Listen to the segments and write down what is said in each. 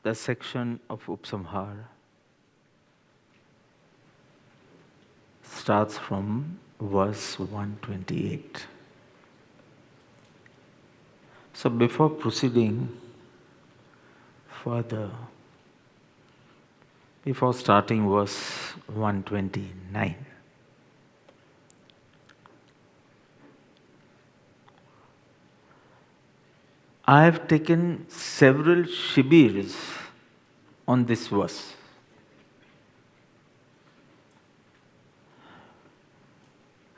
the section of Upsamhar starts from verse 128. So before proceeding further, before starting verse 129, I have taken several shibirs on this verse.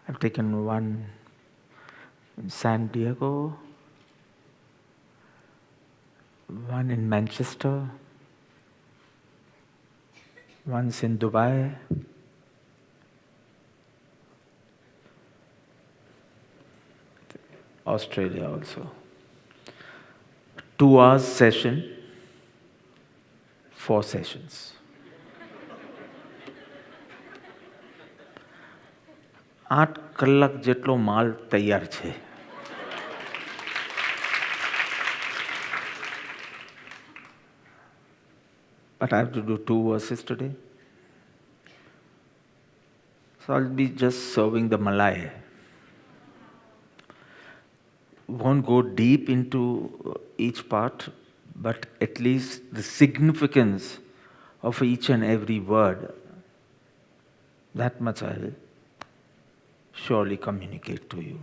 I've taken one in San Diego, one in Manchester, once in Dubai, Australia also. 2 hours session, 4 sessions. 8 કલાક જેટલો માલ તૈયાર છે. But I have to do 2 verses today. So I'll be just serving the Malay. Won't go deep into each part, but at least the significance of each and every word, that much I'll surely communicate to you.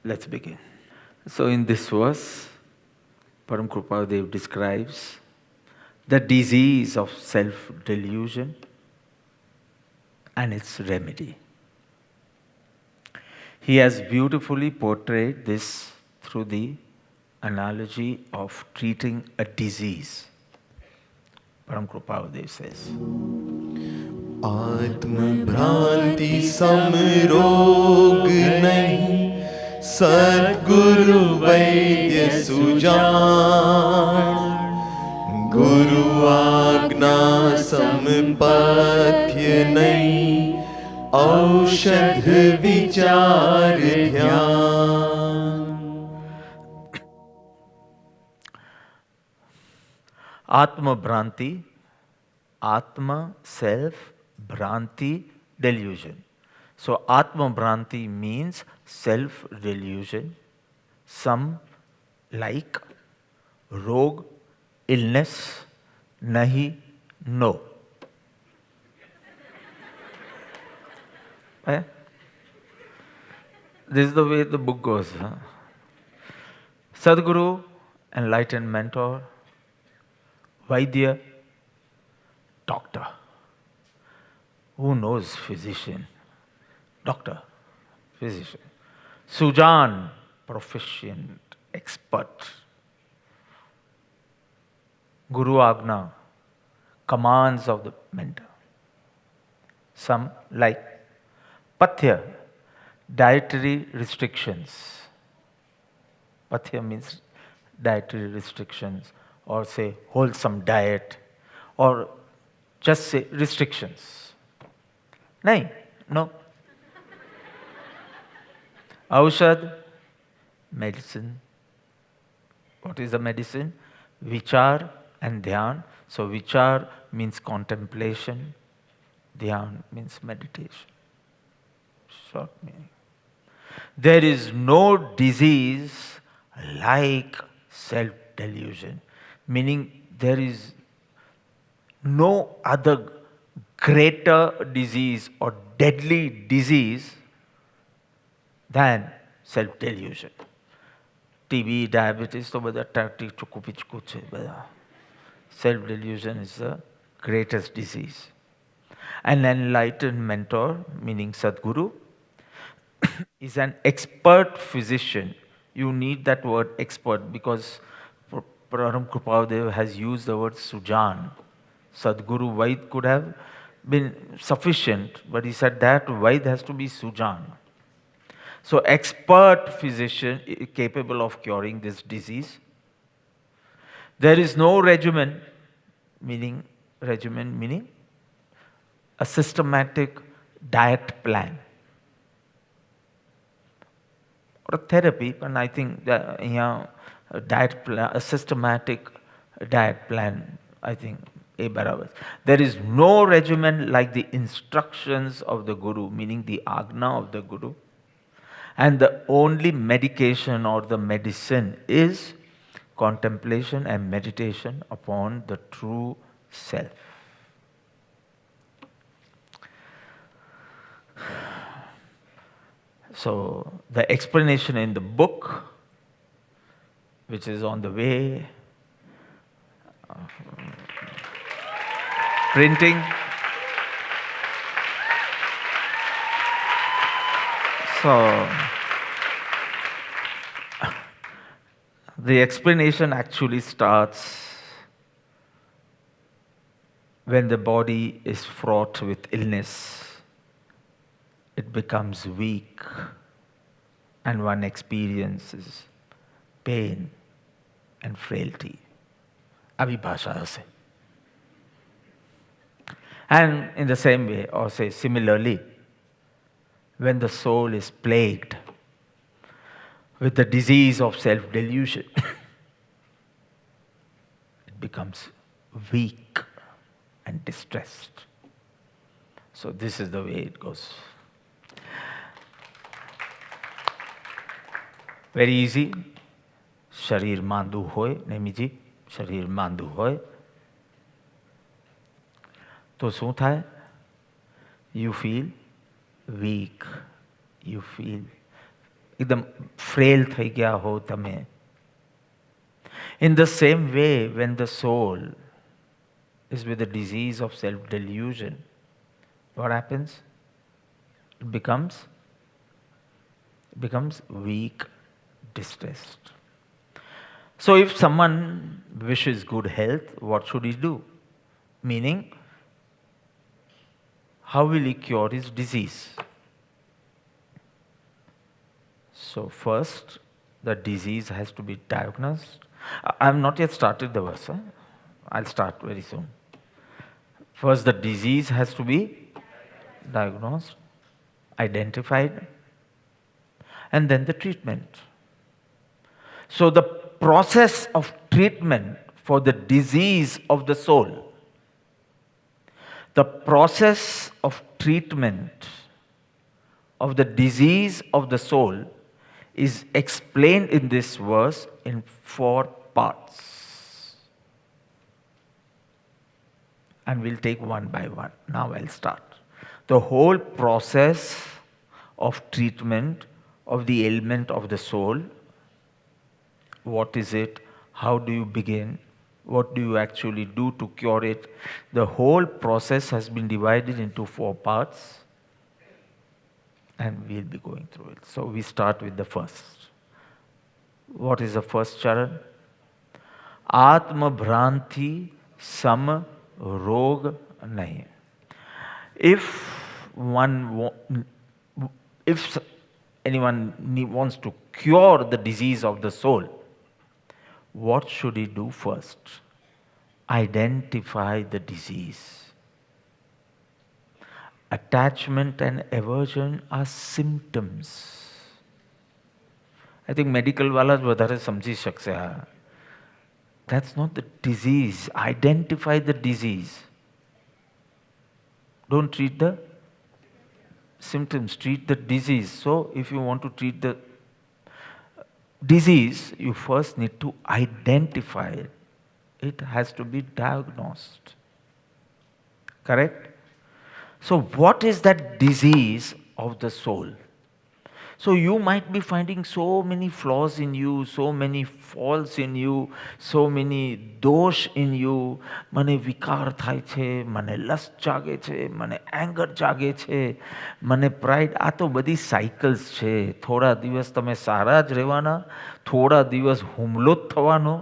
Let's begin. So in this verse, Param Krupadev describes the disease of self-delusion and its remedy. He has beautifully portrayed this through the analogy of treating a disease. Param Krupadev says, आत्म भ्रांति समरोग नहीं, सद्गुरु वैद्य सुजान, गुरु आज्ञा संपथ्य नहीं, औषध विचार ध्यान. Atma Bhranti, Atma, self, Bhranti, delusion. So Atma Bhranti means self-delusion, some like, rog, illness, nahi, no. Eh? This is the way the book goes. Huh? Sadguru, enlightened mentor, Vaidya, doctor. Who knows physician? Doctor, physician. Sujan, proficient, expert. Guru Agna, commands of the mentor. Some like Pathya, dietary restrictions. Pathya means dietary restrictions, or say wholesome diet, or just say restrictions. Nahin, no. Aushad, medicine. What is the medicine? Vichar and Dhyan. So Vichar means contemplation, Dhyan means meditation. Short meaning. There is no disease like self-delusion, meaning there is no other greater disease or deadly disease than self-delusion. TB, diabetes, તો બધા ટાટી ચૂકું પીચકું છે બધા. Self-delusion is the greatest disease. An enlightened mentor, meaning Sadguru, is an expert physician. You need that word expert because Param Krupadev has used the word Sujan. Sadguru Vaid could have been sufficient, but he said that Vaid has to be Sujan. So expert physician capable of curing this disease. There is no regimen meaning a systematic diet plan or a therapy, but I think that a diet plan, a systematic diet plan, I think a barabar. There is no regimen like the instructions of the Guru, meaning the agna of the Guru. And the only medication or the medicine is contemplation and meditation upon the true self. So, the explanation in the book, which is on the way, printing. So, the explanation actually starts when the body is fraught with illness. It becomes weak and one experiences pain and frailty. Abhibhasha se. And in the same way, or say similarly, when the soul is plagued with the disease of self-delusion, it becomes weak and distressed. So this is the way it goes. Very easy. Sharir mandu hoy, Nemiji, sharir mandu hoy. To શું થાય? You feel weak. You feel એકદમ frail થઈ ગયા હો તમે. In the same way, when the soul is with the disease of self-delusion, what happens? It becomes weak, distressed. So if someone wishes good health, what should he do? Meaning, how will he cure his disease? So first, the disease has to be diagnosed. I have not yet started the verse. I'll start very soon. First, the disease has to be diagnosed, identified, and then the treatment. So the process of treatment for the disease of the soul, the process of treatment of the disease of the soul is explained in this verse in 4 parts. And we'll take one by one. Now I'll start. The whole process of treatment of the ailment of the soul. What is it? How do you begin? What do you actually do to cure it? The whole process has been divided into 4 parts. And we'll be going through it. So we start with the first. What is the first charan? Atma Bhranti Sam Rog Nahi. If anyone wants to cure the disease of the soul, what should he do first? Identify the disease. Attachment and aversion are symptoms. I think medical walas વધારે સમજી શકશે આ. That's not the disease. Identify the disease. Don't treat the symptoms, treat the disease. So if you want to treat the disease, you first need to identify it. It has to be diagnosed. Correct? So what is that disease of the soul? So you might be finding so many flaws in you, so many faults in you, so many dosh in you. મને વિકાર થાય છે, મને last જાગે છે, મને anger જાગે છે, મને પ્રાઇડ. આ તો બધી સાયકલ્સ છે. થોડા દિવસ તમે સારા જ રહેવાના, થોડા દિવસ હુમલો જ થવાનો,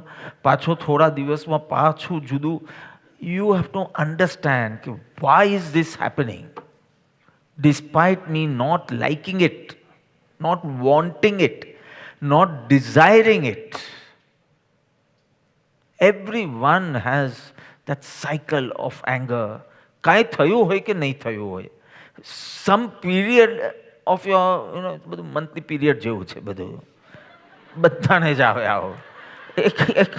પાછો થોડા દિવસમાં પાછું જુદું. You have to understand why is this happening? Despite me not liking it, not wanting it, not desiring it. Everyone has that cycle of anger. કાંઈ થયું હોય કે નહીં થયું હોય. Some period ઓફ યોર બધું મંથલી પીરિયડ જેવું છે બધું, બધાને જ આવે આવો. એક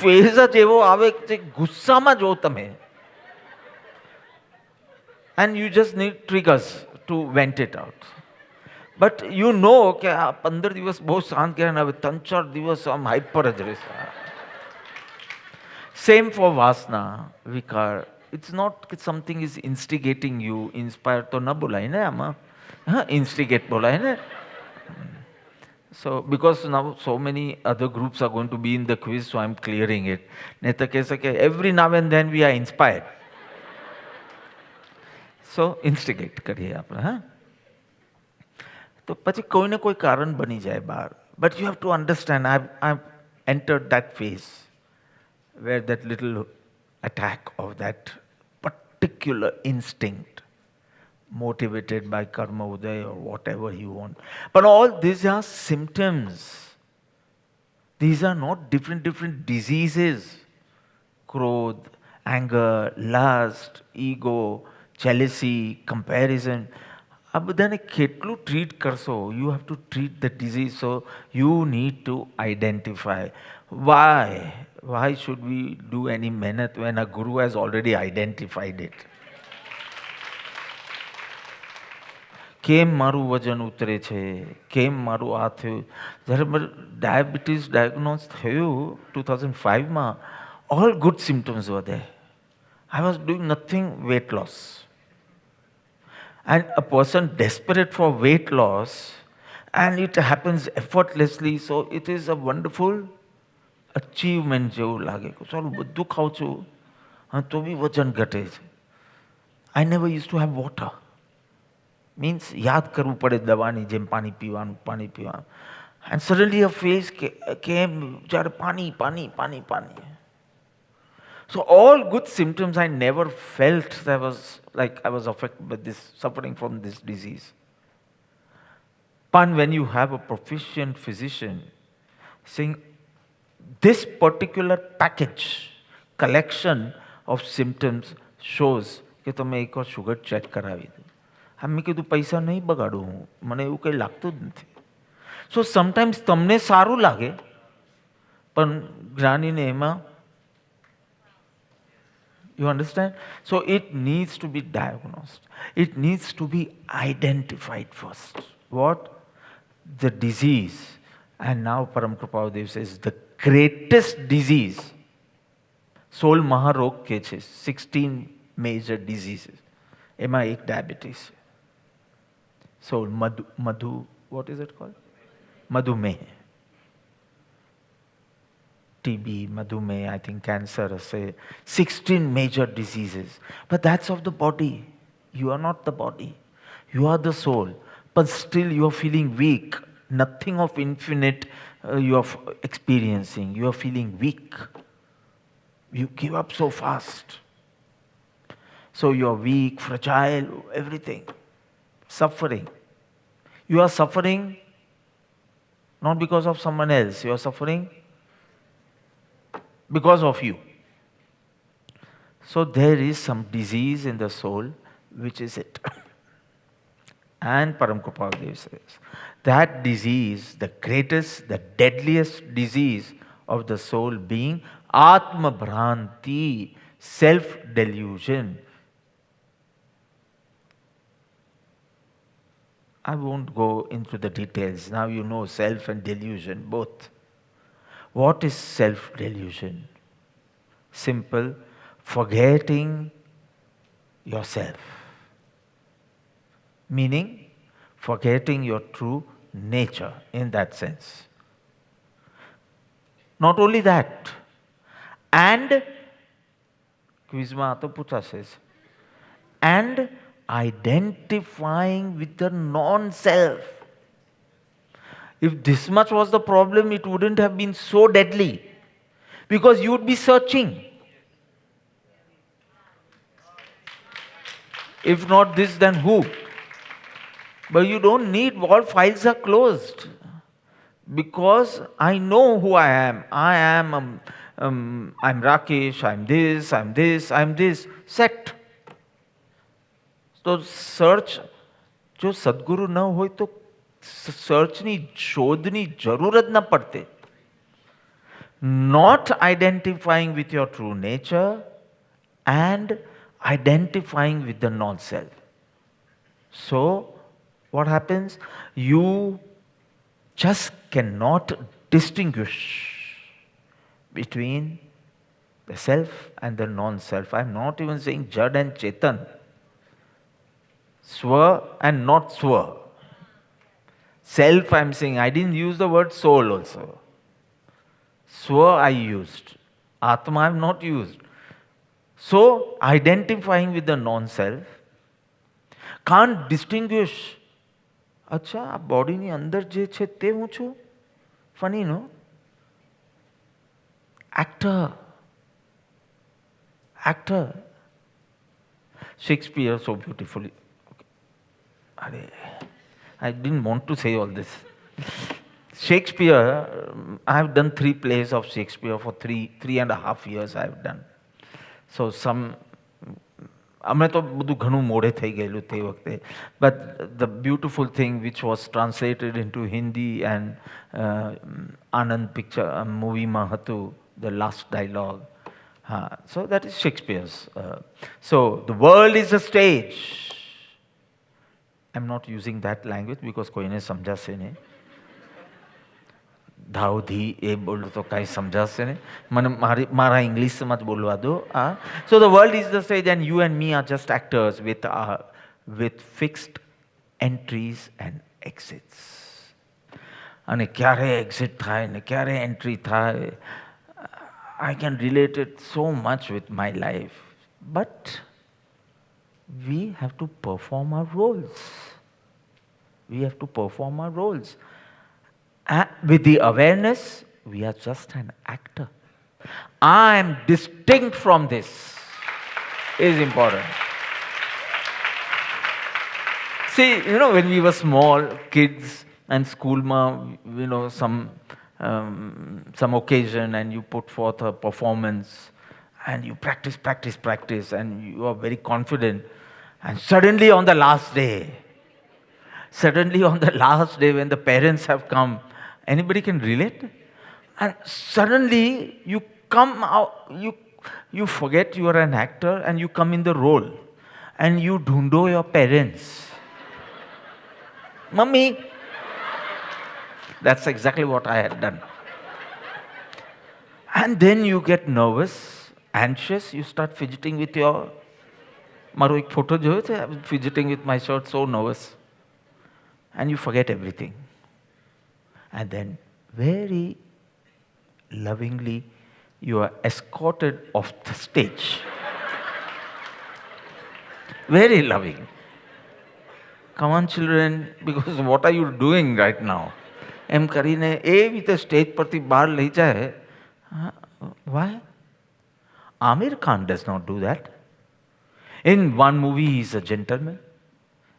ફેઝ જ એવો આવે કે ગુસ્સામાં જો તમે, and you just need triggers to vent it out. But you know કે આ 15 દિવસ બહુ શાંત ગયા ને હવે 3-4 દિવસ આમ હાઈપર જ રહેશે. સેમ ફોર વાસના, વિકાર. ઇટ્સ નોટ કે સમથિંગ ઇઝ ઇન્સ્ટિગેટિંગ યુ. ઇન્સ્પાયર તો ન બોલાય ને આમાં, હા, ઇન્સ્ટિગેટ બોલાય ને. So, because now so many other groups are going to be in the quiz, so I'm clearing it. નહીં તો કહેશે કે every now and then we are inspired. So, instigate કરીએ આપણે, હા. તો પછી કોઈને કોઈ કારણ બની જાય બહાર. But you have to understand, I've entered that phase where that little attack of that particular instinct, motivated by karma uday or whatever you want. But all these are symptoms. These are not different diseases. Krodh, anger, lust, ego, jealousy, comparison. આ બધાને કેટલું treat કરશો? You have to treat the disease. So you need to identify. Why should we do any mehnat when a guru has already identified it? કેમ મારું વજન ઉતરે છે, કેમ મારું આ થયું? જ્યારે મારું ડાયાબિટીસ ડાયગ્નોઝ થયું 2005માં, all good symptoms were there. I was doing nothing, weight loss. And a person desperate for weight loss, and it happens effortlessly, so it is a wonderful achievement જેવું લાગે કે ચાલો બધું ખાઉં છું, હા તો બી વજન ઘટે છે. I never used to have water. Means યાદ કરવું પડે દવાની જેમ પાણી પીવાનું. And suddenly a face came, જ્યારે પાણી. So all good symptoms, I never felt that I was affected by this, suffering from this disease. But when you have a proficient physician saying this particular package, collection of symptoms shows કે તમે એકવાર sugar check કરાવી દો. મેં કીધું પૈસા નહીં બગાડું હું, મને એવું કંઈ લાગતું જ નથી. સો સમટાઈમ્સ તમને સારું લાગે, પણ જ્ઞાનીને એમાં, you understand? So it needs to be diagnosed. It needs to be identified first. What? The disease. And now Param Kripadev says the greatest disease, soul maharog ke છે, 16 major diseases. એમાં એક diabetes. So madhu, what is it called? Madhumeh. TB, Madhumeh, I think cancer, say 16 major diseases. But that's of the body. You are not the body. You are the soul. But still you are feeling weak. Nothing of infinite you are experiencing. You are feeling weak. You give up so fast. So you are weak, fragile, everything. Suffering. You are suffering not because of someone else. You are suffering because of you. So there is some disease in the soul, which is it. And Param Kripadev says, that disease, the greatest, the deadliest disease of the soul being Atma Bhranti, self-delusion. I won't go into the details. Now you know self and delusion, both. What is self-delusion? Simple, forgetting yourself. Meaning, forgetting your true nature in that sense. Not only that, and, quizma to puchaશે, and identifying with the non-self. If this much was the problem, it wouldn't have been so deadly, because you would be searching. If not this, then who? But you don't need, all files are closed. Because I know who I am. I'm Rakesh, I'm this. Set. So search જો સદગુરુ ન હોય તો સર્ચની શોધની જરૂર જ ન પડતે. Not identifying with your true nature and identifying with the non-self. So, what happens? You just cannot distinguish between the self and the non-self. I'm not even saying Jad and Chetan. Swa and not Swa. Self, I'm saying, I didn't use the word soul also. Swa I used. Atma I have not used. So, identifying with the non-self, can't distinguish. અચ્છા આ બોડીની અંદર જે છે તે હું છું. Funny no actor Shakespeare so beautifully. I didn't want to say all this. Shakespeare, I have done 3 plays of Shakespeare for 3.5 years I have done. So some, અમે તો બધું ઘણું મોડે થઈ ગયેલું તે વખતે. But the beautiful thing which was translated into Hindi and Anand picture movie માં હતું, the last dialogue. So that is Shakespeare's. So the world is a stage. I'm not using that language because કોઈને સમજાશે નહીં. ધાવધી એ બોલું તો કાંઈ સમજાશે નહીં. મને મારા ઇંગ્લિશમાં જ બોલવા દો. So the world is the stage and you and me are just actors with fixed entries and exits. અને ક્યારે એક્ઝિટ થાય ને ક્યારે એન્ટ્રી થાય, I can relate it so much with my life. But we have to perform our roles. We have to perform our roles. With the awareness, we are just an actor. I am distinct from this. It is important. See, when we were small, kids and school, some occasion and you put forth a performance and you practice and you are very confident, and suddenly on the last day when the parents have come, anybody can relate? And suddenly you come out, you forget you are an actor and you come in the role and you dhundo your parents. Mummy. That's exactly what I had done. And then you get nervous, anxious, you start fidgeting with your... મારો એક photo જોયો છે, I was fidgeting with my shirt, so nervous. And you forget everything. And then very lovingly you are escorted off the stage. Very loving. Come on children, because what are you doing right now? એમ કરીને એવી રીતે stage પરથી બહાર લઈ જાય. Why? Amir Khan does not do that. In one movie he is a gentleman.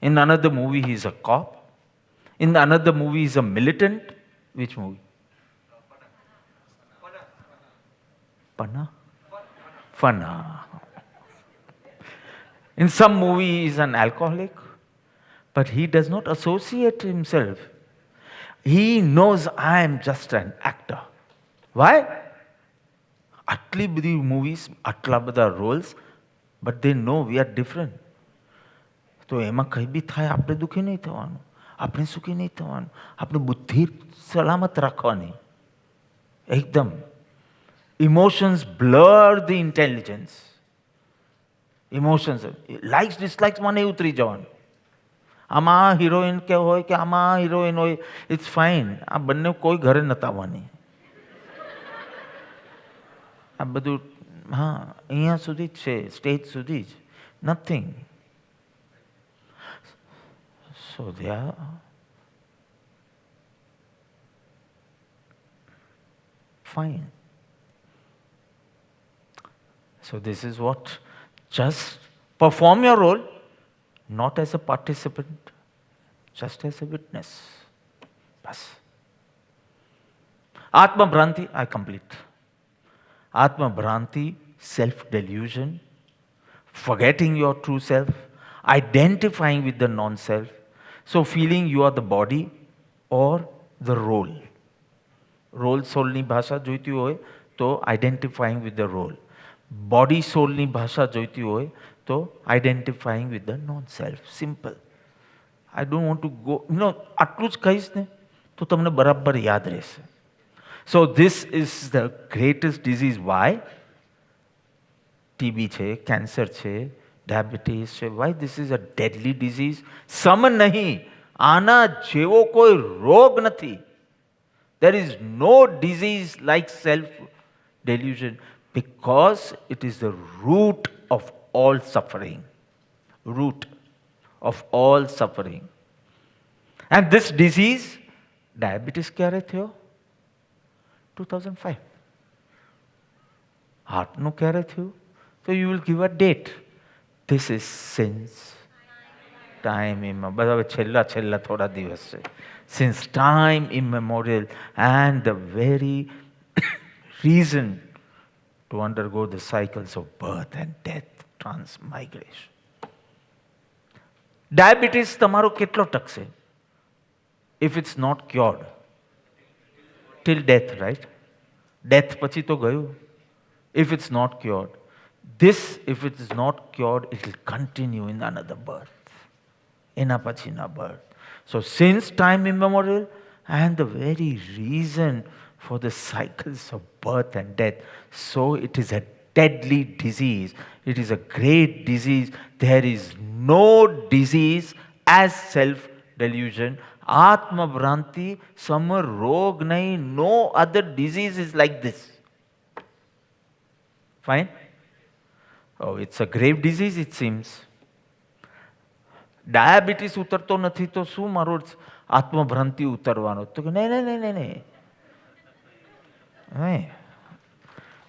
In another movie he is a cop. In another movie he is a militant. Which movie? Panna? Fana. In some movie he is an alcoholic, but he does not associate himself. He knows I am just an actor. Why? આટલી બધી movies, આટલા બધા Rolls, but they know we are different. તો એમાં કંઈ બી થાય આપણે દુઃખી નહીં થવાનું, આપણે સુખી નહીં થવાનું, આપણે બુદ્ધિ સલામત રાખવાની. એકદમ emotions blur the intelligence. Emotions likes ડિસલાઇક્સમાં નહીં ઉતરી જવાનું. આમાં હિરોઈન કે હોય કે આમાં હિરોઈન હોય, ઇટ્સ ફાઇન. આ બંને કોઈ ઘરે નતા આવવાની. આ બધું અહીંયા સુધી જ છે, સ્ટેજ સુધી જ, nothing. So they are fine. So this is what, just perform your role, not as a participant, just as a witness. Bas. Atma Bhranti, I complete. Atma Bhranti, self-delusion, forgetting your true self, identifying with the non-self, So feeling you are the body or the role. Role સોલની ભાષા જોઈતી હોય તો identifying with the role. Body સોલની ભાષા જોઈતી હોય તો identifying with the non self. Simple. I don't want to go આટલું જ કહીશ ને તો તમને બરાબર યાદ રહેશે. So this is the greatest disease. Why? TB છે, કેન્સર છે, ડાયાબિટીસ છે. Why this is a deadly disease? સમ નહીં, આના જેવો કોઈ રોગ નથી. There is no disease like self-delusion because it is the root of all suffering. Root of all suffering. And this disease, diabetes ક્યારે થયો? 2005. હાર્ટનું ક્યારે થયું? So you will give a date. This is since time immemorial. છેલ્લા થોડા દિવસ છે. Since time immemorial, and the very reason to undergo the cycles of birth and death, transmigration. Diabetes તમારો કેટલો ટકશે? If it's not cured, till death, right? Death પછી તો ગયું. If it's not cured, this, if it is not cured, it will continue in another birth. એના પછીના birth. So since time immemorial, and the very reason for the cycles of birth and death, so it is a deadly disease. It is a great disease. There is no disease as self-delusion. Atma Bhranti, Sama Rog Nahi, no other disease is like this. Fine? Oh, it's a grave disease, it seems. Diabetes ઉતરતો નથી તો શું મારો આત્મભ્રાંતિ ઉતરવાનો? તો કે નહીં.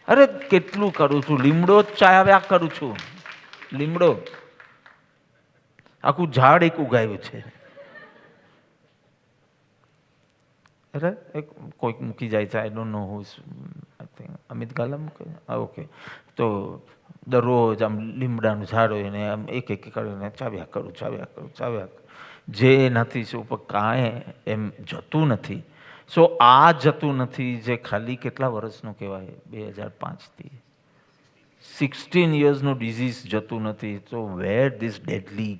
અરે કેટલું કરું છું, લીમડો ચાવ્યા કરું છું. લીમડો આખું ઝાડ એક ઉગાવ્યું છે. અરે કોઈક મૂકી જાય છે. I don't know who. I think Amit Gala મૂકે. ઓકે. તો દરરોજ આમ લીમડાનું ઝાડ હોય ને આમ એક કરીને ચાવ્યા કરું. જે નથી શું પણ કાંઈ એમ જતું નથી. સો આ જતું નથી જે ખાલી કેટલા વર્ષનું કહેવાય? 2005થી 16 yearsનું ડિઝીઝ જતું નથી. તો where this deadly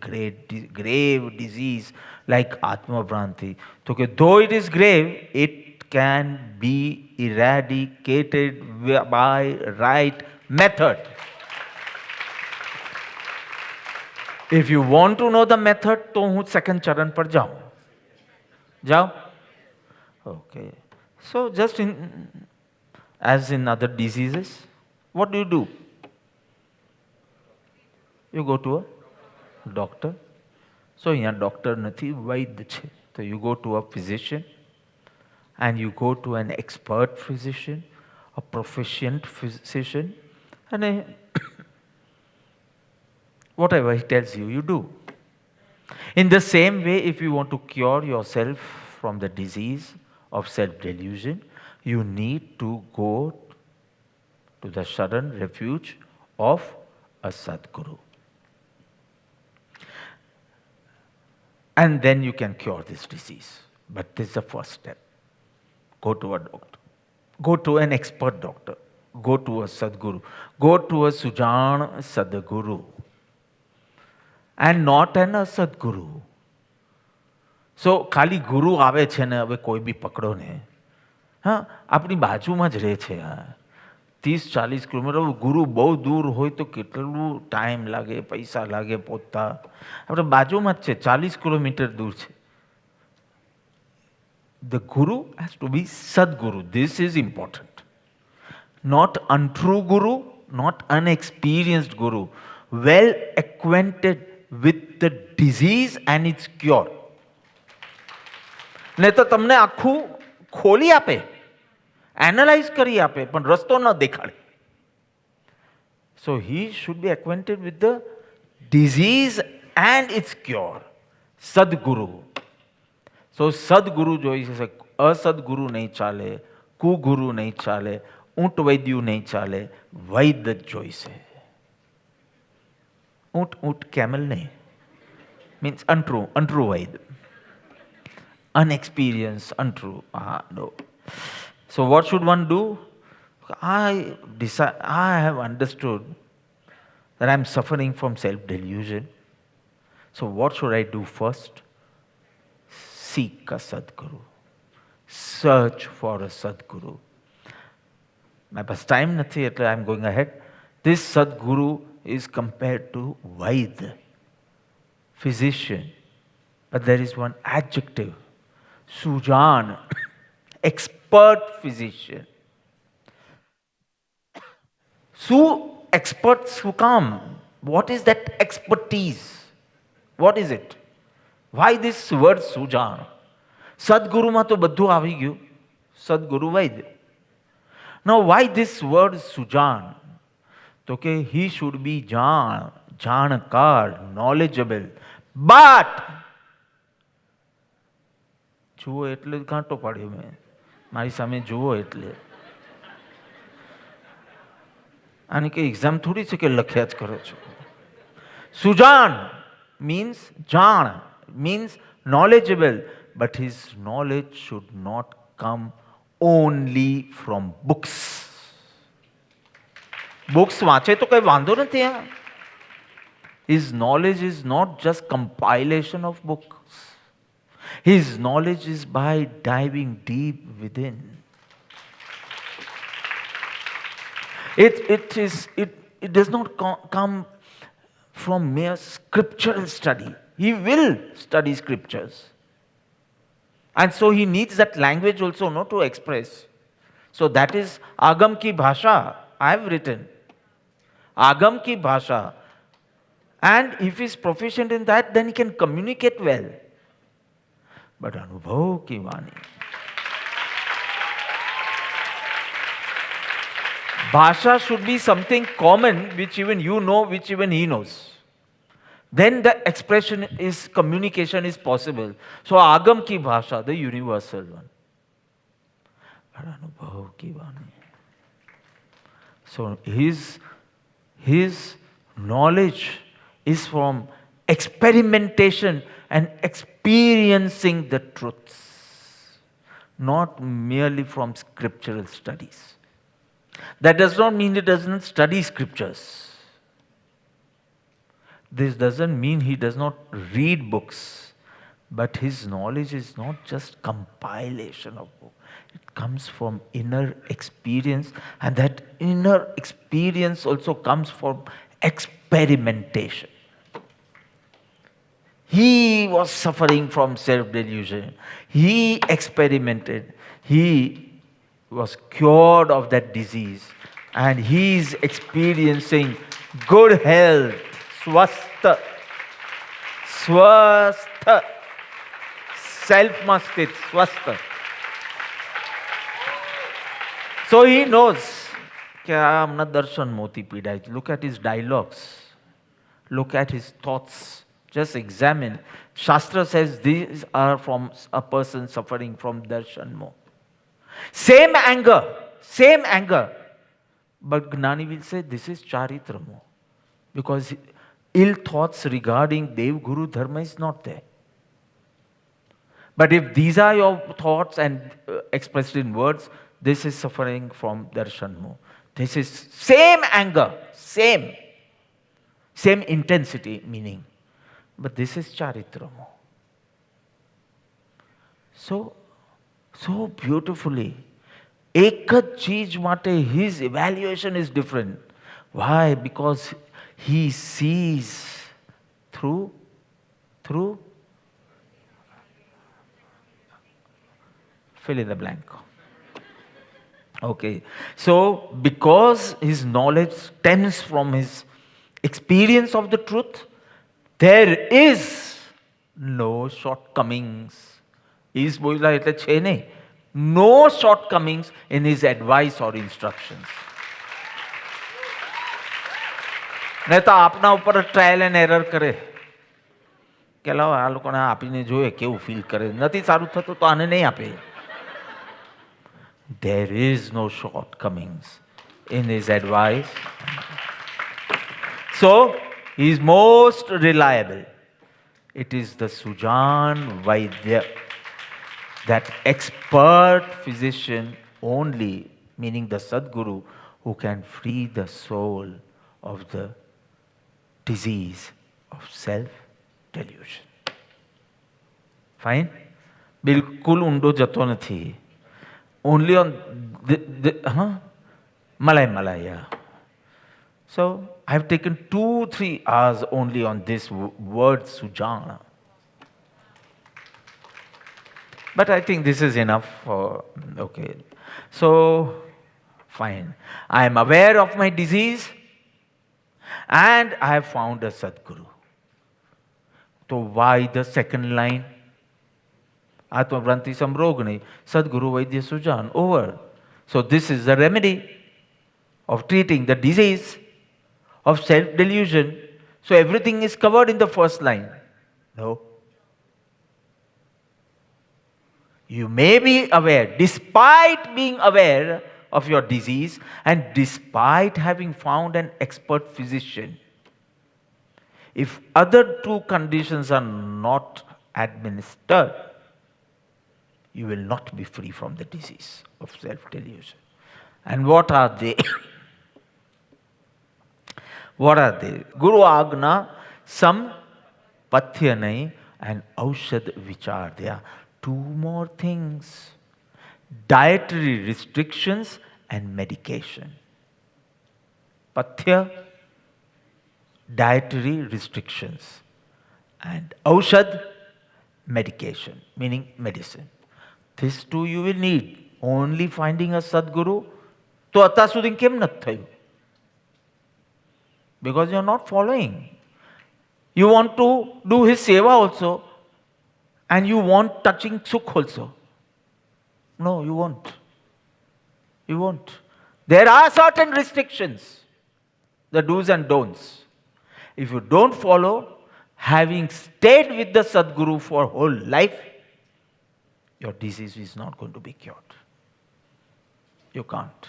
grave disease like આત્મભ્રાંતિ? તો કે though it is grave, it can be eradicated by right method. If you want to know the method, तो हूँ second चरण पर जाओ. Okay. So just as in other diseases, what do? You go to a doctor. So यहाँ doctor નથી, વૈદ્ય છે. So you go to a physician, and you go to an expert physician, a proficient physician, and whatever he tells you, you do. In the same way, if you want to cure yourself from the disease of self-delusion, you need to go to the Sharan refuge of a Sadguru. And then you can cure this disease. But this is the first step. Go to a doctor. Go to an expert doctor. Go to a Sadguru. Go to a Sujan Sadguru. And not an અસદગુરુ. સો ખાલી ગુરુ આવે છે ને હવે કોઈ બી પકડો ને. હા, આપણી બાજુમાં જ રહે છે. 30-40 કિલોમીટર. ગુરુ બહુ દૂર હોય તો કેટલું ટાઈમ લાગે, પૈસા લાગે પહોંચતા. આપણે બાજુમાં જ છે, 40 કિલોમીટર દૂર છે. The guru has to be Sadguru. This is important. Not untrue guru, not unexperienced guru. Well acquainted with the disease and its cure. નહીં તો તમને આખું ખોલી આપે, એનાલાઇઝ કરી આપે, પણ રસ્તો ન દેખાડે. So he should be acquainted with the disease and its cure. Sadguru. So સદગુરુ જોઈ છે. અસદગુરુ નહીં ચાલે, કુગુરુ નહીં ચાલે, ઊંટ વૈદ્યુ નહીં ચાલે, વૈદ્ય જ જોઈશે. ઊંટ camel નહીં, means untrue Vaid. unexperienced, untrue. No. So what should one do? I have understood that I am suffering from self-delusion. So what should I do first? Seek a Sadguru. Search for a Sadguru. My best time નથી એટલે I am going ahead. This Sadguru is compared to Vaid, physician. But there is one adjective, Sujan, expert physician. Su expert Sukam. What is that expertise? What is it? Why this word Sujan? Sadguru માં તો બધું આવી ગયું. Sadguru Vaid. Now why this word Sujan? તો કે he should be જાણકાર, knowledgeable. But જુઓ એટલે કાંટો પાડ્યો મેં. મારી સામે જુઓ એટલે. આની કઈ એક્ઝામ થોડી છે કે લખ્યા જ કરો છો. સુજાન means જાણ, means knowledgeable, but his knowledge should not come only from books. Books વાંચે તો કઈ વાંધો નથી. His knowledge is not just compilation of books. His knowledge is by diving deep within. It does not come from mere scriptural study. He will study scriptures. And so he needs that language also, no, to express. So that is Agam ki bhasha. I have written. Agam ki bhasha. And if he is proficient in that, then he can communicate well. But Anubhav ki vani. Bhasha should be something common which even you know, which even he knows. Then the expression is, communication is possible. So Agam ki bhasha, the universal one. But Anubhav ki vani. So his knowledge is from experimentation and experiencing the truths, not merely from scriptural studies. That does not mean he doesn't study scriptures. This doesn't mean he does not read books. But his knowledge is not just compilation of books. It comes from inner experience, and that inner experience also comes from experimentation. He was suffering from self-delusion. He experimented. He was cured of that disease. And he is experiencing good health. Swastha. Swastha. Self-mastit. Swastha. So he knows કે આ હમણાં દર્શન મોતી પીડાય. Look at his dialogues. Look at his thoughts. Just examine. Shastra says these are from a person suffering from darshan mo. Same anger. But Gnani will say this is charitra mo. Because ill thoughts regarding Dev Guru Dharma is not there. But if these are your thoughts and expressed in words, this is suffering from darshan mo. This is same anger, same intensity meaning. But this is charitra mo. So beautifully, એક જ ચીજ માટે his evaluation is different. Why? Because he sees through fill in the blank. Okay. So because his knowledge stems from his experience of the truth, there is no shortcomings. Is બોલ્યા એટલે છે નહીં. No shortcomings in his advice or instructions. નહીં તો આપના ઉપર trial and error કરે કે લાવો આ લોકોને આપીને જોઈએ કેવું ફીલ કરે. નથી સારું થતું તો આને નહીં આપે. There is no shortcomings in his advice. So he is most reliable. It is the Sujan Vaidya. that expert physician only, meaning the Sadguru, who can free the soul of the disease of self-delusion. Fine? બિલકુલ ઊંડો જતો નથી. Only on Malay, yeah. So I've taken 2-3 hours only on this word Sujana. But I think this is enough for, okay. So, fine. I am aware of my disease and I have found a Sadguru. So why the second line? Atmavranti samrog nahi, Sadguru Vaidya Sujan, over. So this is the remedy of treating the disease of self-delusion. So everything is covered in the first line. No. You may be aware, despite being aware of your disease and despite having found an expert physician. If other two conditions are not administered, you will not be free from the disease of self-delusion. And what are they? What are they? Guru Agna, some pathya nahi and aushad vichar. There are two more things: dietary restrictions and medication. Pathya, dietary restrictions, and aushad, medication, meaning medicine. These two you will need. Only finding a Sadguru, to attar સુધી કેમ નથી થયું? Because you are not following. You want to do his seva also, and you want touching sukh also. No, you won't. You won't. There are certain restrictions, the do's and don'ts. If you don't follow, having stayed with the Sadguru for whole life, your disease is not going to be cured. You can't.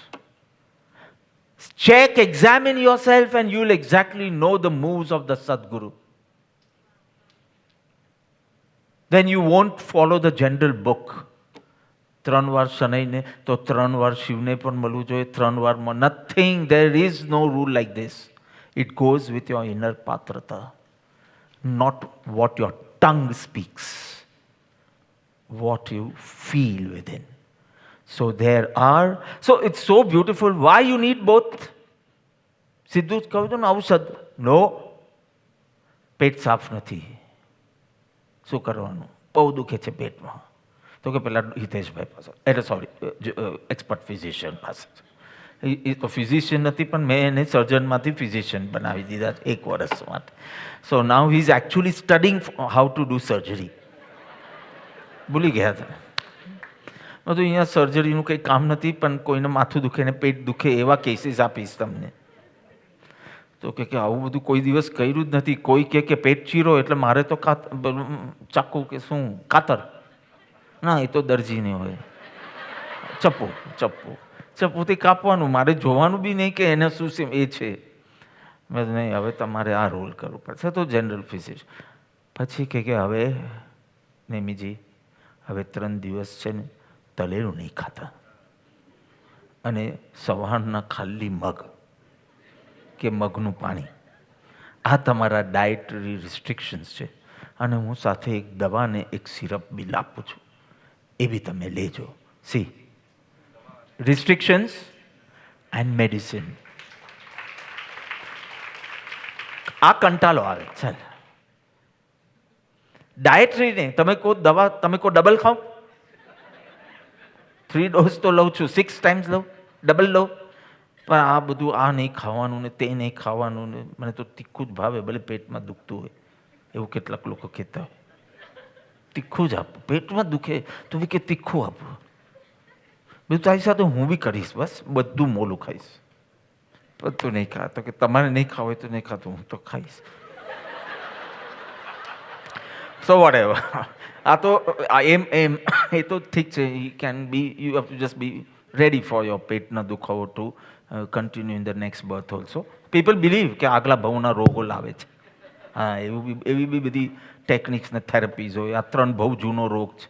Check, examine yourself, and you'll exactly know the moves of the Sadguru. Then you won't follow the general book. 3 વાર શનૈને તો 3 વાર શિવને પણ મળવું જોઈએ, 3 વાર nothing. There is no rule like this. It goes with your inner patrata, not what your tongue speaks, what you feel within. So there are, so it's so beautiful. Why you need both? Sidhu કહ્યું હતું ને ઔષધ. No. પેટ સાફ નથી. શું કરવાનું? બહુ દુખે છે પેટમાં. તો કે પેલા હિતેશભાઈ પાસે, એટલે સોરી, એક્સપર્ટ ફિઝિશિયન પાસે. એ તો ફિઝિશિયન નથી, પણ મેં એને સર્જનમાંથી ફિઝિશિયન બનાવી દીધા 1 વર્ષ માટે. So now he is actually studying how to do surgery. ભૂલી ગયા હતા. તો અહીંયા સર્જરીનું કંઈ કામ નથી, પણ કોઈને માથું દુખે ને પેટ દુખે એવા કેસીસ આપીશ તમને. તો કે આવું બધું કોઈ દિવસ કર્યું જ નથી. કોઈ કે પેટ ચીરો એટલે મારે તો ચાકુ કે શું કાતર? ના, એ તો દરજીને હોય. ચપ્પુથી કાપવાનું, મારે જોવાનું બી નહીં કે એને શું છે એ છે. મેં નહીં, હવે તમારે આ રોલ કરવું પડશે. તો જનરલ ફિઝિશિયન પછી કે હવે નેમીજી, હવે 3 દિવસ છે ને તળેલું નહીં ખાતા, અને સવારના ખાલી મગ કે મગનું પાણી, આ તમારા ડાયટરી રિસ્ટ્રિક્શન્સ છે. અને હું સાથે એક દવા ને એક સિરપ બી આપું છું, એ બી તમે લેજો. C, restrictions and medicine. આ કંટાળો આવે. ચાલ, ડાયટરી ને તમે કહો દવા, તમે કહો ડબલ ખાઓ, 3 ડોઝ તો લઉં છું, 6 ટાઈમ્સ લઉં, ડબલ લઉં, પણ આ બધું આ નહીં ખાવાનું ને તે નહીં ખાવાનું ને મને તો તીખું જ ભાવે, ભલે પેટમાં દુખતું હોય. એવું કેટલાક લોકો કહેતા હોય, તીખું જ આપો, પેટમાં દુખે તો બી કે તીખું આપો. બીજું તારી સાથે હું બી કરીશ, બસ બધું મોલું ખાઈશ. બધું નહીં ખાતો કે તમારે નહીં ખાવું હોય તો નહીં ખાતું, હું તો ખાઈશ. So whatever. આ તો એમ એ તો ઠીક છે. You can be, you have to just be ready for your પેટના દુખાવો to continue in the next birth also. People believe કે આગલા ભવના રોગો લાવે છે. હા, એવી બી બધી ટેકનિક્સ ને થેરપીઝ હોય. આ 3 બહુ જૂનો રોગ છે.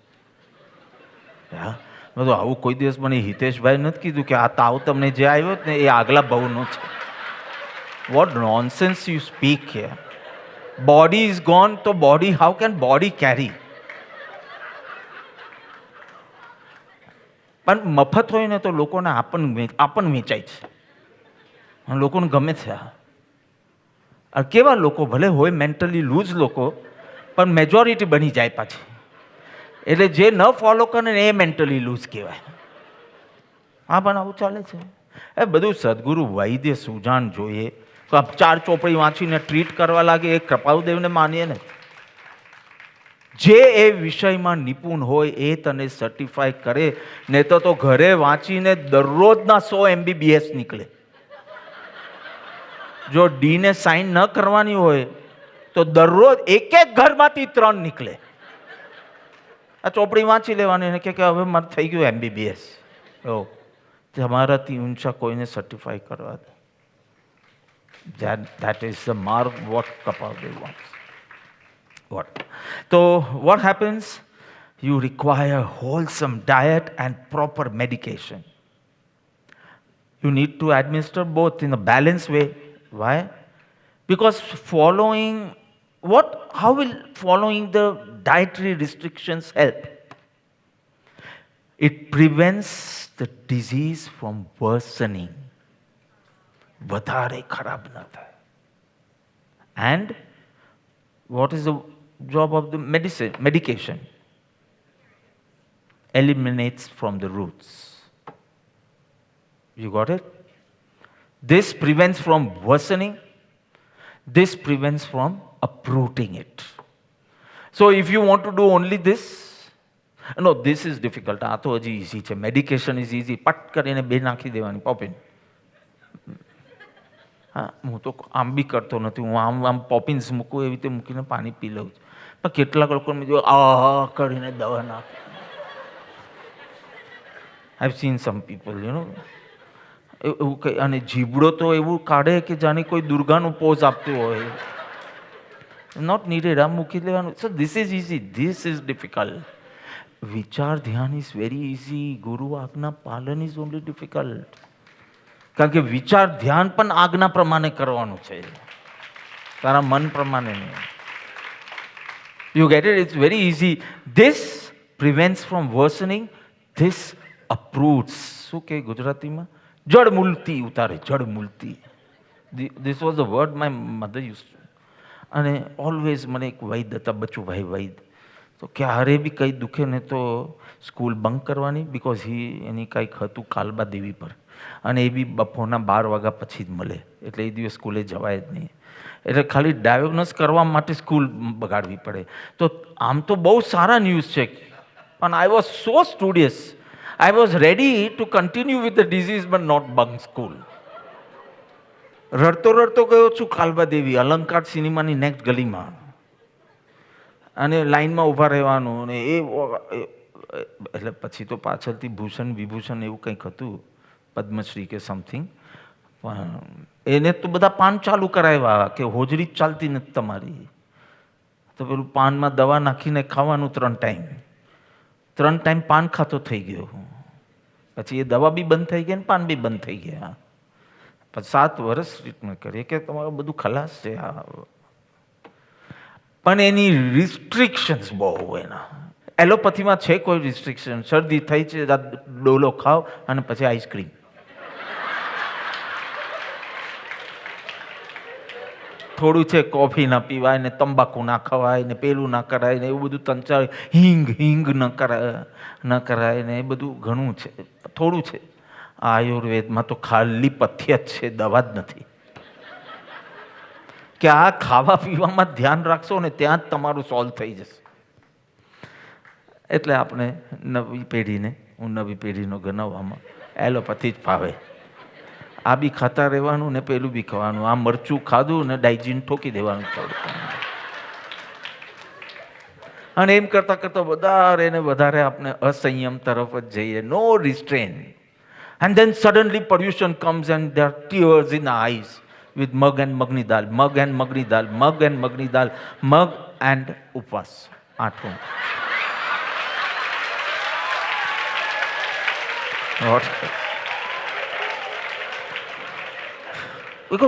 હા, મેં તો આવું કોઈ દિવસ મને હિતેશભાઈ નથી કીધું કે આ તાવ તમને જે આવ્યો ને એ આગલા બહુનો છે. What nonsense you speak here. Body is gone તો body, how can body carry? પણ મફત હોય ને તો લોકોને આપણ વેચાય છે, અને લોકોને ગમે છે. આ કેવા લોકો ભલે હોય મેન્ટલી લૂઝ લોકો, પણ મેજોરિટી બની જાય પાછી. એટલે જે ન ફોલો કરે ને એ મેન્ટલી લૂઝ કહેવાય. હા, પણ આવું ચાલે છે. એ બધું સદગુરુ વૈદ્ય સુજાન જોઈએ. તો આ 4 ચોપડી વાંચીને ટ્રીટ કરવા લાગે એ કૃપાળુદેવને માનીએ ને. જે એ વિષયમાં નિપુણ હોય એ તને સર્ટિફાય કરે, ને તો ઘરે વાંચીને દરરોજના 100 MBBS નીકળે. જો ડીને સાઇન ન કરવાની હોય તો દરરોજ એક ઘરમાંથી 3 નીકળે. આ ચોપડી વાંચી લેવાની ને કે હવે મારે થઈ ગયું MBBS. તમારાથી ઊંચા કોઈને સર્ટિફાઈ કરવા દે. That is the mark what Kapaldev wants. What? So what happens? You require wholesome diet and proper medication. You need to administer both in a balanced way. Why? Because how will following the dietary restrictions help? It prevents the disease from worsening. વધારે ખરાબ ન થાય. And what is the job of the medication? Eliminates from the roots. You got it? This prevents from worsening. This prevents from uprooting it. So if you want to do only this, no, this is difficult. આ તો હજી easy છે. Medication is easy. પટ કરીને 2 નાખી દેવાની પોપિન. હા, હું તો આમ બી કરતો નથી. હું આમ પોપિન્સ મૂકું એવી રીતે મૂકીને પાણી પી લઉં છું. પણ કેટલાક લોકોને જો કરીને દવા નાખે. I have seen some people, એવું કંઈ. અને જીબડો તો એવું કાઢે કે જાણે કોઈ દુર્ગાનું પોઝ આપતું હોય. Not needed. આમ મૂકી લેવાનું. So this is easy. This is difficult. વિચાર ધ્યાન ઇઝ વેરી ઇઝી. ગુરુ આજ્ઞા પાલન ઇઝ ઓનલી ડિફિકલ્ટ. કારણ કે વિચાર ધ્યાન પણ આજ્ઞા પ્રમાણે કરવાનું છે, તારા મન પ્રમાણે નહીં. You get it? It's very easy. This prevents from worsening. This approves. શું કહે ગુજરાતીમાં? જડમૂલતી ઉતારે. જડમૂલતી. This was the word my mother use to. અને ઓલવેઝ મને એક વૈદ હતા, બચુભાઈ વૈદ. તો ક્યારે બી કંઈ દુખે ને તો સ્કૂલ બંક કરવાની, બિકોઝ એની કંઈક હતું કાલબા દેવી પર, અને એ બી બપોરના 12 વાગ્યા પછી જ મળે. એટલે એ દિવસ સ્કૂલે જવાય જ નહીં. એટલે ખાલી ડાયગ્નોસ કરવા માટે સ્કૂલ બગાડવી પડે. તો આમ તો બહુ સારા ન્યૂઝ છે, પણ I was so studious. I was ready to continue with the disease but not bunk school. રડતો રડતો ગયો છું કાલબા દેવી, અલંકાર સિનેમાની નેક્સ્ટ ગલીમાં. અને લાઈનમાં ઊભા રહેવાનું. અને એટલે પછી તો પાછળથી ભૂષણ વિભૂષણ એવું કંઈક હતું, પદ્મશ્રી કે સમથિંગ. પણ એને તો બધા પાન ચાલુ કરાવ્યા કે હોજરી જ ચાલતી નથી તમારી. તો પેલું પાનમાં દવા નાખીને ખાવાનું 3 ટાઈમ. 3 ટાઈમ પાન ખાતો થઈ ગયો. પછી એ દવા બી બંધ થઈ ગઈ ને પાન બી બંધ થઈ ગયા. પછી 7 વર્ષ ટ્રીટમેન્ટ કરીએ કે તમારું બધું ખલાસ છે. પણ એની રિસ્ટ્રિક્શન્સ બહુ. એના એલોપેથીમાં છે કોઈ રિસ્ટ્રિક્શન? શરદી થઈ છે, ડોલો ખાઓ અને પછી આઈસ્ક્રીમ. થોડું છે કોફી ના પીવાય ને તંબાકુ ના ખવાય ને પેલું ના કરાય ને એવું બધું તંચાય. હિંગ ન કરાય ને એ બધું ઘણું છે. થોડું છે. આયુર્વેદમાં તો ખાલી પથ્ય જ છે, દવા જ નથી. કે આ ખાવા પીવામાં ધ્યાન રાખશો ને ત્યાં જ તમારું સોલ્વ થઈ જશે. એટલે આપણે નવી પેઢીનો ગણાવવામાં એલોપેથી જ ફાવે. આ બી ખાતા રહેવાનું ને પેલું બી ખાવાનું. આ મરચું ખાધું ને ડાયજીન ઠોકી દેવાનું. અને એમ કરતાં કરતાં વધારે આપણે અસંયમ તરફ જ જઈએ. નો રિસ્ટ્રેન. And then suddenly pollution comes and there are tears in the eyes with mug and magni dal, mug and magni dal, mug and magni dal, mug and ઉપવાસ. 8. What?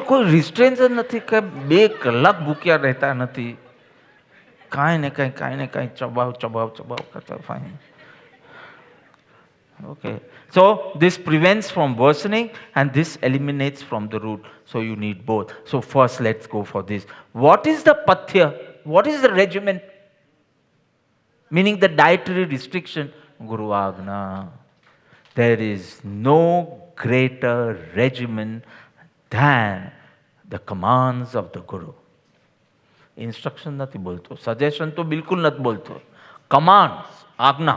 કોઈ રિસ્ટ્રેન્સ જ નથી કે 2 કલાક ભૂખ્યા રહેતા નથી, કાંઈ ને કાંઈ ચબાવ કરતા. Fine. Okay. So this prevents from worsening and this eliminates from the root. So you need both. So first let's go for this. What is the pathya? What is the regimen? Meaning the dietary restriction. Guru Agna. There is no greater regimen than the commands of the Guru. Instruction નથી બોલતો, suggestion તો બિલકુલ નથી બોલતો, commands, આજ્ઞા.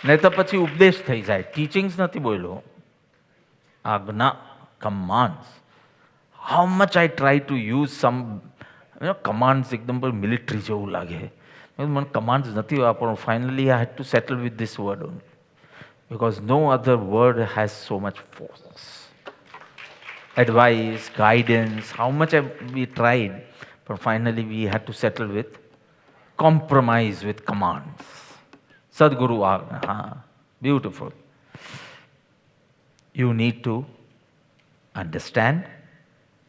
નહીં તો પછી ઉપદેશ થઈ જાય, ટીચિંગ્સ નથી બોલ્યો, આજ્ઞા, commands. How much I try to use some commands એકદમ મિલિટરી જેવું લાગે, મને કમાન્ડ્સ નથી વાપરવું. Finally I had to settle with this word only, because no other word has so much force. Advice, guidance, how much we tried, but finally we had to settle with compromise with commands. Sadguru Agna, beautiful. You need to understand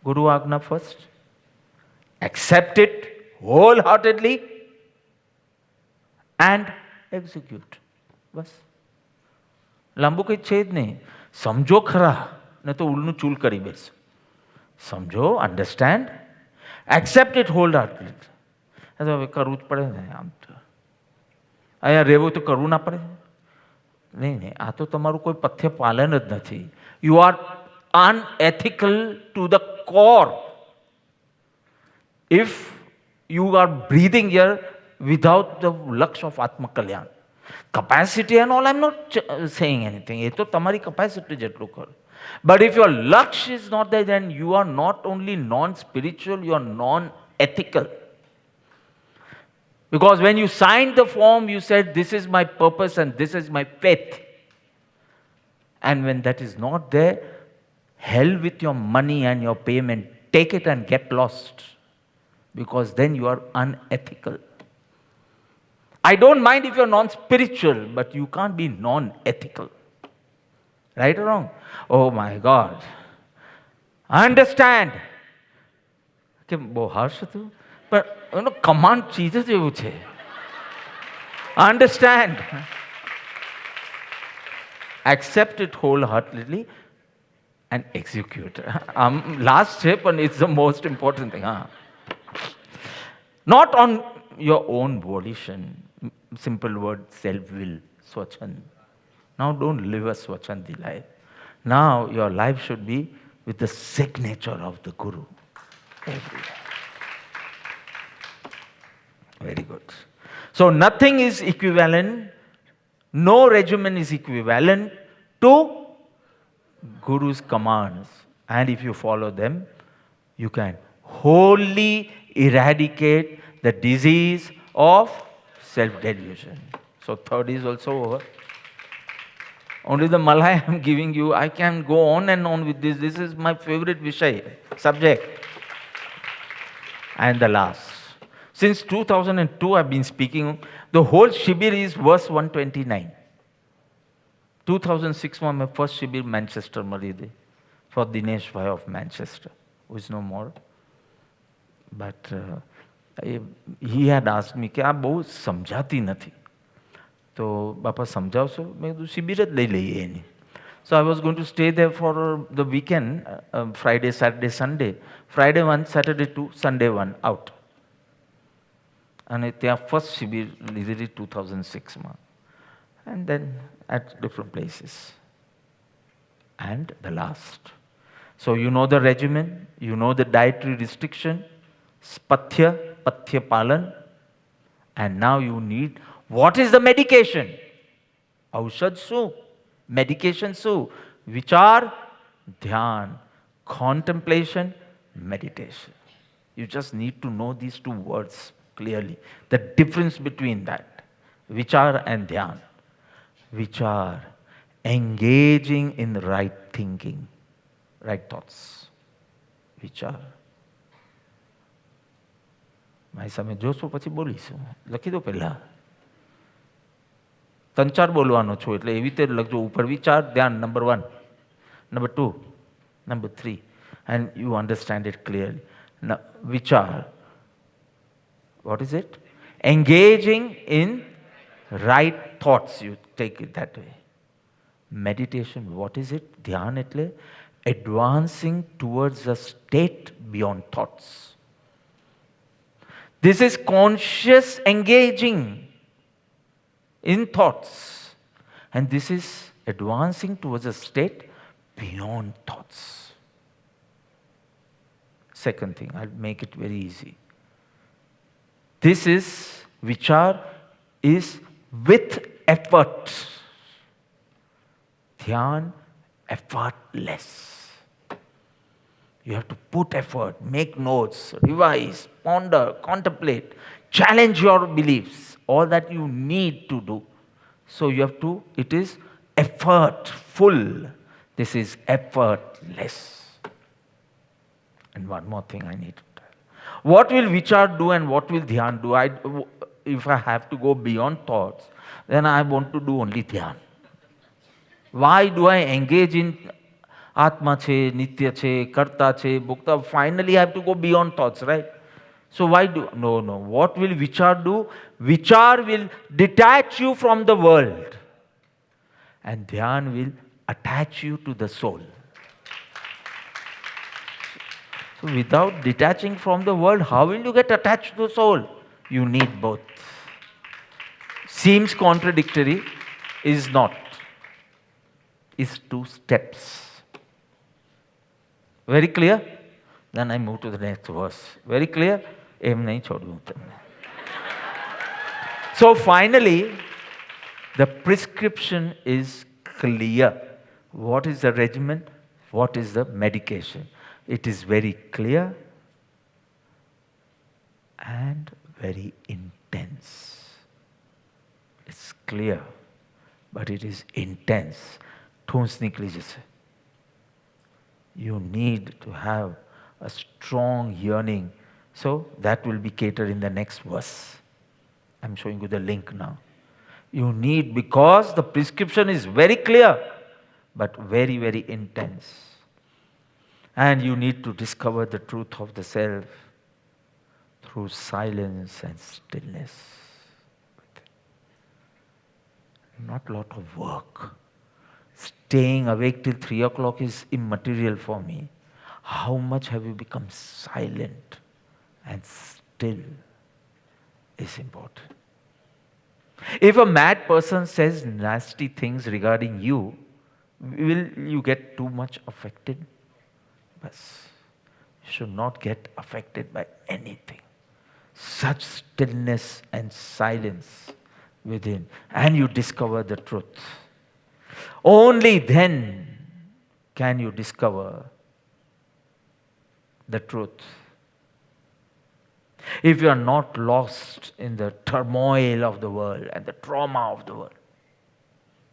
Guru Agna first, accept it wholeheartedly, and execute. બસ, લાંબુ કંઈ છે જ નહીં. સમજો ખરા, ને તો ઉલનું ચૂલ કરી બેસ. સમજો, અન્ડરસ્ટેન્ડ, એક્સેપ્ટ ઇટ હોલહાર્ટલી. તો હવે કરવું જ પડે ને, આમ તો અહીંયા રહેવું તો કરવું ના પડે? નહીં, આ તો તમારું કોઈ પથ્ય પાલન જ નથી. You are unethical to the core if you are breathing here without the લક્ષ્ય ઓફ આત્મકલ્યાણ. Capacity and all, I'm not saying anything. એ તો તમારી capacity જેટલું કરો. But if your lakshya is not there, then you are not only non-spiritual, you are non-ethical. Because when you signed the form, you said, this is my purpose and this is my faith. And when that is not there, hell with your money and your payment. Take it and get lost. Because then you are unethical. I don't mind if you're non-spiritual, but you can't be non-ethical. Right or wrong? Oh my God. Understand. કે બહુ હર્ષ હતું, પણ એનો command ચીજ જ એવું છે. Understand. Accept it wholeheartedly and execute. Last step, and it's the most important thing. Not on your own volition. Simple word, self-will, swachand. Now don't live a swachandi life. Now your life should be with the signature of the Guru everywhere. Very good. So nothing is equivalent, no regimen is equivalent to Guru's commands. And if you follow them, you can wholly eradicate the disease of self-delusion. So third is also over. Only the Malay I am giving you. I can go on and on with this. This is my favorite Vishay, subject. And the last. Since 2002 I've been speaking. The whole Shibir is verse 129. 2006 was my first Shibir Manchester Maride for Dinesh Bhai of Manchester, who is no more. But he had asked me કે આ બહુ સમજાતી નથી, તો બાપા સમજાવશો? મેં કીધું શિબિર જ લઈ લઈએ એની. So I was going to stay there for the weekend, Friday, Saturday, Sunday. Friday 1, Saturday 2, Sunday 1, out. અને ત્યાં ફર્સ્ટ શિબિર લીધેલી 2006માં. And then at different places. And the last. So you know the regimen, you know the dietary restriction, pathya palan, and now you need, what is the medication? Aushad su, medication su, vichar, dhyan, contemplation, meditation. You just need to know these two words clearly. The difference between that, vichar and dhyan. Vichar, engaging in right thinking, right thoughts. Vichar. મારી સામે જોશો પછી બોલીશું, લખી દો પહેલા. 3-4 બોલવાનો છું એટલે એવી રીતે લખજો ઉપર વિચાર ધ્યાન number 1, number 2, number 3 and you understand it clearly. Now, vichar, what is it? Engaging in right thoughts, you take it that way. Meditation, what is it? Dhyan etle advancing towards a state beyond thoughts. This is conscious engaging in thoughts, and this is advancing towards a state beyond thoughts. Second thing, I'll make it very easy. This is, vichar is with effort. Dhyan, effortless. You have to put effort, make notes, revise, ponder, contemplate, challenge your beliefs, all that you need to do. So you have to, it is effortful. This is effortless. And one more thing I need to tell. What will vichar do and what will dhyan do? If I have to go beyond thoughts, then I want to do only dhyan. Why do I engage in Atma che, Nitya che, Karta che, Bhukta? Finally I have to go beyond thoughts, right? So why do? No. What will vichar do? Vichar will detach you from the world. And dhyan will attach you to the soul. So without detaching from the world, how will you get attached to the soul? You need both. Seems contradictory, is not. Is 2 steps. Very clear? Then I move to the next verse. Very clear? Em nahi chodu tumne. So finally, the prescription is clear. What is the regimen? What is the medication? It is very clear and very intense. It's clear, but it is intense. ठोंस निकली जैसे. You need to have a strong yearning. So that will be catered in the next verse. I'm showing you the link now. You need, because the prescription is very clear, but very, very intense. And you need to discover the truth of the self through silence and stillness. Not a lot of work. Staying awake till 3 o'clock is immaterial for me. How much have you become silent and still is important. If a mad person says nasty things regarding you, will you get too much affected? But you should not get affected by anything. Such stillness and silence within, and you discover the truth. Only then can you discover the truth. If you are not lost in the turmoil of the world and the trauma of the world,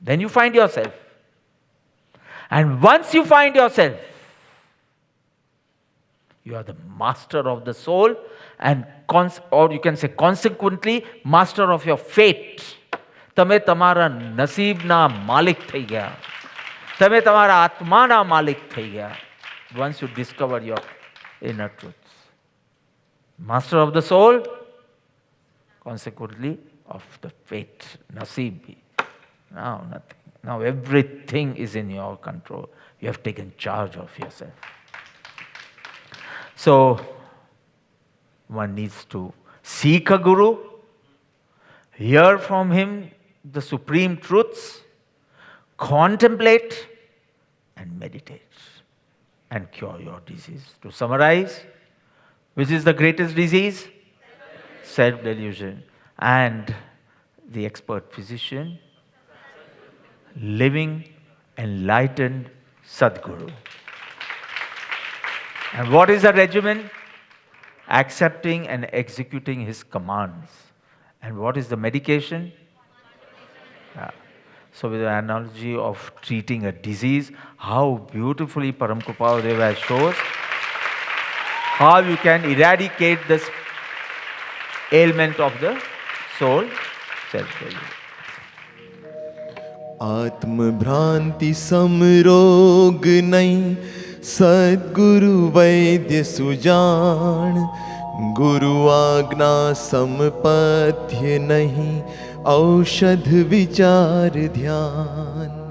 then you find yourself. And once you find yourself, you are the master of the soul, and or you can say consequently, master of your fate. તમે તમારા નસીબના માલિક થઈ ગયા. તમે તમારા આત્માના માલિક થઈ ગયા. Once you discover your inner truth. Master of the soul, consequently of the fate. Nasib. Now nothing. Now everything is in your control. You have taken charge of yourself. So, one needs to seek a guru, hear from him the supreme truths, contemplate and meditate and cure your disease. To summarize, which is the greatest disease? Self-delusion. And the expert physician, living enlightened Sadguru. And what is the regimen? Accepting and executing his commands. And what is the medication? So with the analogy of treating a disease, how beautifully Param Kripadeva shows how you can eradicate this ailment of the soul, self-delusion. आत्म भ्रांति समरोग नहीं, सद्गुरु वैद्य सुजान। गुरु आज्ञा समपथ्य नहीं, औषध विचार ध्यान।